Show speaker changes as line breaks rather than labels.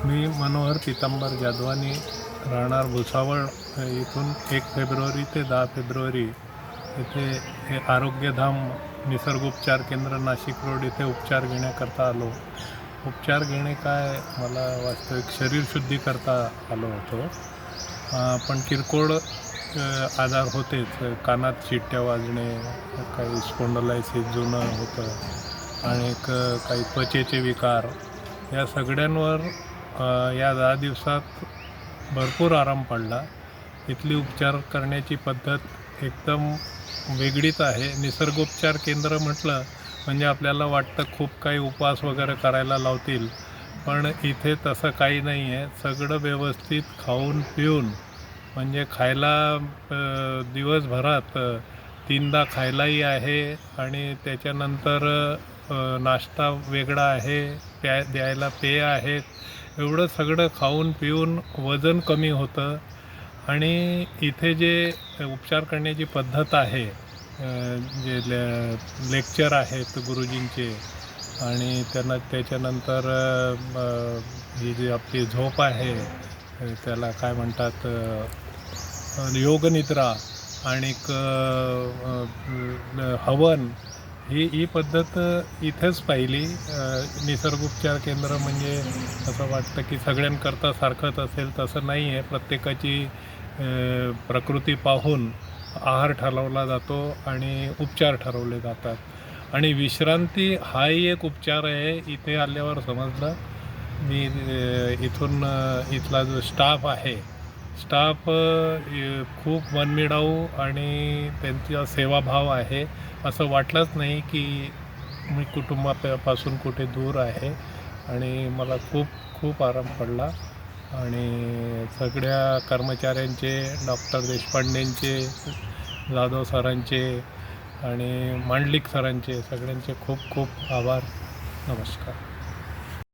मी मनोहर पितांबर जाधवानी राहणार भुसावळ इथून 1 फेब्रुवारी ते 10 फेब्रुवारी इथे हे आरोग्यधाम निसर्गोपचार केंद्र नाशिक रोड इथे उपचार घेण्याकरता आलो. उपचार घेणे काय, मला वास्तविक शरीरशुद्धी करता आलो होतो. पण किरकोळ आजार होतेच. कानात शिट्ट्या वाजणे, काही स्पॉन्डलायसिस जुनं होतं आणि काही त्वचेचे विकार, या सगळ्यांवर या 10 दिवसात भरपूर आराम पडला. इथली उपचार करण्याची पद्धत एकदम वेगळीच आहे. निसर्गोपचार केंद्र म्हटलं म्हणजे आपल्याला वाटतं खूप काही उपवास वगैरे करायला लावतील, पण इथे तसं काही नाही आहे. सगळं व्यवस्थित खाऊन पिऊन, म्हणजे खायला दिवसभरात 3दा खायलाही आहे आणि त्याच्यानंतर नाश्ता वेगळा आहे, द्यायला पेय आहेत. एवढं सगळं खाऊन पिऊन वजन कमी होतं. आणि इथे जे उपचार करण्याची पद्धत आहे, जे लेक्चर आहेत गुरुजींचे, आणि त्याच्यानंतर ही जी आपली झोप आहे, त्याला काय म्हणतात, योगनिद्रा आणि हवन, ही पद्धत इथेच पाहिली. निसर्गोपचार केंद्र म्हणजे असं वाटतं की सगळ्यांकरता सारखंच असेल, तसं नाही आहे. प्रत्येकाची प्रकृती पाहून आहार ठरवला जातो आणि उपचार ठरवले जातात. आणि विश्रांती हाही एक उपचार आहे, इथे आल्यावर समजलं. मी इथला जो स्टाफ आहे, स्टाफ खूप मनमिळाऊ आणि त्यांचा सेवाभाव आहे. असं वाटलंच नाही की मी कुटुंबापासून कुठे दूर आहे. आणि मला खूप खूप आराम पडला. आणि सगळ्या कर्मचाऱ्यांचे, डॉक्टर देशपांडेंचे, जाधव सरांचे आणि मांडलिक सरांचे, सगळ्यांचे खूप खूप आभार. नमस्कार.